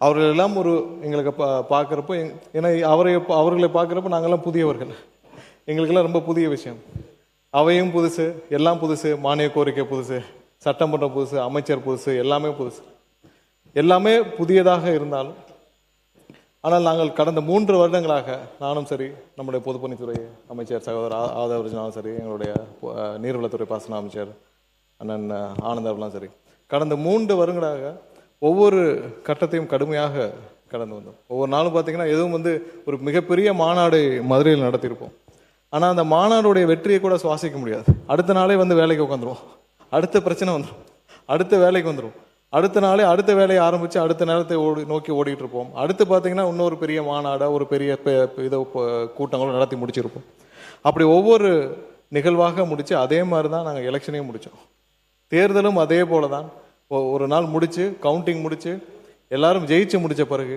அவர்கள் எல்லாம் ஒரு எங்களுக்கு பார்க்குறப்போ ஏன்னா அவர்களை பார்க்குறப்ப நாங்கள்லாம் புதியவர்கள், எங்களுக்கெல்லாம் ரொம்ப புதிய விஷயம். அவையும் புதுசு, எல்லாம் புதுசு, மானிய கோரிக்கை புதுசு, சட்டமன்றம் புதுசு, அமைச்சர் புதுசு, எல்லாமே புதுசு, எல்லாமே புதியதாக இருந்தாலும் ஆனால் நாங்கள் கடந்த 3 வருடங்களாக நானும் சரி, நம்முடைய பொதுப்பணித்துறை அமைச்சர் சகோதரர் ஆதவர்ஜனாலும் சரி, எங்களுடைய நீர்வளத்துறை பாசன அமைச்சர் அண்ணன் ஆனந்த் அவர்களும் சரி, கடந்த 3 வருடங்களாக ஒவ்வொரு கட்டத்தையும் கடுமையாக கடந்து வந்தோம். ஒவ்வொரு நாளும் பார்த்தீங்கன்னா எதுவும் ஒரு மிகப்பெரிய மாநாடு மதுரையில் நடத்தியிருப்போம். ஆனால் அந்த மாநாடுடைய வெற்றியை கூட சுவாசிக்க முடியாது. அடுத்த நாளே வேலைக்கு உட்காந்துருவோம், அடுத்த பிரச்சனை வந்துடும், அடுத்த வேலைக்கு வந்துடும், அடுத்த நாளே அடுத்த வேலையை ஆரம்பித்து அடுத்த நேரத்தை நோக்கி ஓடிட்டு இருப்போம். அடுத்து பார்த்தீங்கன்னா இன்னொரு பெரிய மாநாடாக ஒரு பெரிய கூட்டங்களும் நடத்தி முடிச்சிருப்போம். அப்படி ஒவ்வொரு நிகழ்வாக முடித்து அதே மாதிரி தான் நாங்கள் எலெக்ஷனையும் முடித்தோம். தேர்தலும் அதே போல தான். ஒரு நாள் முடித்து கவுண்டிங் முடித்து எல்லாரும் ஜெயிச்சு முடித்த பிறகு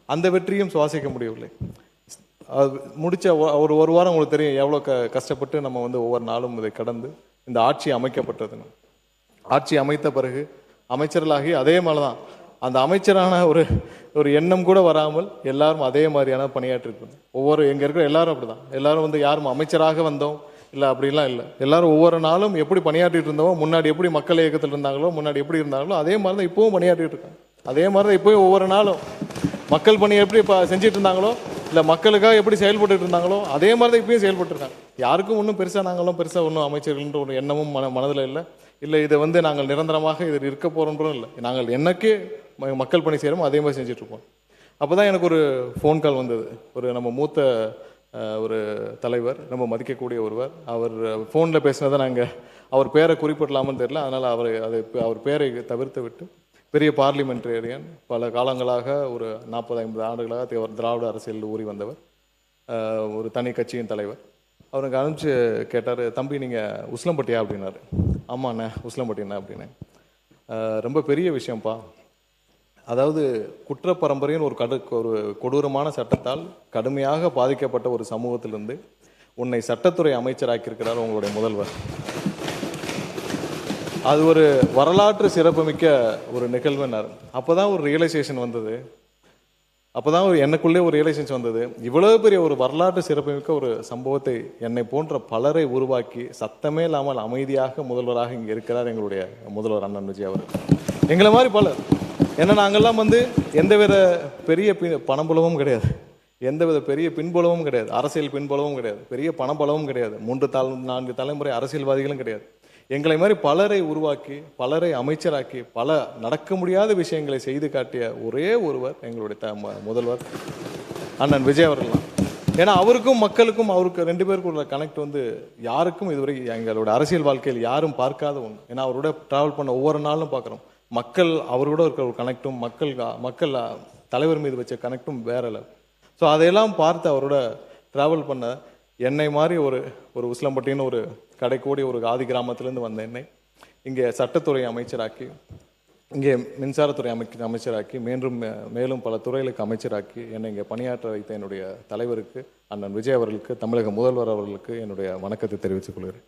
அந்த வெற்றியும் சுவாசிக்க முடியவில்லை. அது முடித்த ஒரு வாரம் உங்களுக்கு தெரியும் எவ்வளோ கஷ்டப்பட்டு நம்ம ஒவ்வொரு நாளும் இதை கடந்து இந்த ஆட்சி அமைக்கப்பட்டதுன்னு. ஆட்சி அமைத்த பிறகு அமைச்சர்களாகி அதே மாதிரி தான் அந்த அமைச்சரான ஒரு எண்ணம் கூட வராமல் எல்லாரும் அதே மாதிரியான பணியாற்றிருக்கணும். எங்கே இருக்கிற எல்லாரும் அப்படி தான். எல்லாரும் யாரும் அமைச்சராக வந்தோம் இல்லை அப்படிலாம் இல்லை. எல்லாரும் ஒவ்வொரு நாளும் எப்படி பணியாற்றிட்டு இருந்தோமோ, முன்னாடி எப்படி மக்கள் இயக்கத்தில் இருந்தாங்களோ, முன்னாடி எப்படி இருந்தாங்களோ அதே மாதிரி தான் இப்போவும் பணியாற்றிட்டு இருக்காங்க. அதே மாதிரி தான் இப்போயும் ஒவ்வொரு நாளும் மக்கள் பணி எப்படி செஞ்சுட்டு இருந்தாங்களோ, இல்லை மக்களுக்காக எப்படி செயல்பட்டு இருந்தாங்களோ அதே மாதிரி தான் இப்பயும் செயல்பட்டு இருக்காங்க. யாருக்கும் ஒன்றும் பெருசாக ஒன்றும் அமைச்சர்கள்ன்ற ஒரு எண்ணமும் மனதில் இல்லை இதை நாங்கள் நிரந்தரமாக இதில் இருக்க போகிறோன்றோம் இல்லை. நாங்கள் என்னக்கே மக்கள் பணி செய்கிறோமோ அதே மாதிரி செஞ்சிட்ருப்போம். அப்போ தான் எனக்கு ஒரு ஃபோன் கால் வந்தது. நம்ம மூத்த ஒரு தலைவர், நம்ம மதிக்கக்கூடிய ஒருவர். அவர் ஃபோனில் பேசினதை நாங்கள் அவர் பேரை குறிப்பிடலாமல் தெரியல, அதனால் அவர் பேரை தவிர்த்து விட்டு பெரிய பார்லிமெண்டேரியன், பல காலங்களாக ஒரு 40-50 ஆண்டுகளாக திராவிட அரசியல் ஊறி வந்தவர், ஒரு தனி கட்சியின் தலைவர். அவருக்கு அனுப்பிச்சு கேட்டார், தம்பி நீங்கள் உசிலம்பட்டியா அப்படின்னாரு. ஆமாண்ணே உசிலம்பட்டிண்ணே அப்படின்னு. ரொம்ப பெரிய விஷயம்ப்பா. அதாவது குற்ற பரம்பரையின் ஒரு கொடூரமான சட்டத்தால் கடுமையாக பாதிக்கப்பட்ட ஒரு சமூகத்திலிருந்து உன்னை சட்டத்துறை அமைச்சராக்கியிருக்கிறார் உங்களுடைய முதல்வர். அது ஒரு வரலாற்று சிறப்புமிக்க ஒரு நிகழ்வுன்னார். அப்போ தான் ஒரு ரியலைசேஷன் வந்தது. அப்போ தான் எனக்குள்ளே ஒரு ரியலைசேஷன் வந்தது. இவ்வளோ பெரிய ஒரு வரலாற்று சிறப்புமிக்க ஒரு சம்பவத்தை என்னை போன்ற பலரை உருவாக்கி சத்தமே இல்லாமல் அமைதியாக முதல்வராக இங்கே இருக்கிறார் எங்களுடைய முதல்வர் அண்ணன் விஜய் அவர். எங்களை மாதிரி பலர். ஏன்னா நாங்கள்லாம் எந்தவித பெரிய பணபலமும் கிடையாது, எந்தவித பெரிய பின்புலமும் கிடையாது, அரசியல் பின்புலமும் கிடையாது, பெரிய பணபலமும் கிடையாது, 3-4 தலைமுறை அரசியல்வாதிகளும் கிடையாது. எங்களை மாதிரி பலரை உருவாக்கி பலரை அமைச்சராக்கி பல நடக்க முடியாத விஷயங்களை செய்து காட்டிய ஒரே ஒருவர் எங்களுடைய முதல்வர் அண்ணன் விஜய் அவர்கள் தான். ஏன்னா அவருக்கும் மக்களுக்கும் அவருக்கு 2 பேருக்கும் உள்ள கனெக்ட் யாருக்கும் இதுவரை எங்களோட அரசியல் வாழ்க்கையில் யாரும் பார்க்காத ஒன்று. ஏன்னா அவரோட டிராவல் பண்ண ஒவ்வொரு நாளும் பார்க்குறோம், மக்கள் அவரோட இருக்கிற ஒரு கனெக்டும் மக்கள் தலைவர் மீது வச்ச கனெக்டும் வேற இல்லை. ஸோ அதையெல்லாம் பார்த்து அவரோட டிராவல் பண்ண என்னை மாதிரி ஒரு உசிலம்பட்டின்னு ஒரு கடைக்கோடி ஒரு ஆதி கிராமத்திலேருந்து வந்த என்னை இங்கே சட்டத்துறை அமைச்சராக்கி, இங்கே மின்சாரத்துறை அமைச்சராக்கி, மேலும் பல துறைகளுக்கு அமைச்சராக்கி என்னை இங்கே பணியாற்ற வைத்த என்னுடைய தலைவருக்கு அண்ணன் விஜய் அவர்களுக்கு, தமிழக முதல்வர் அவர்களுக்கு என்னுடைய வணக்கத்தை தெரிவித்துக் கொள்கிறேன்.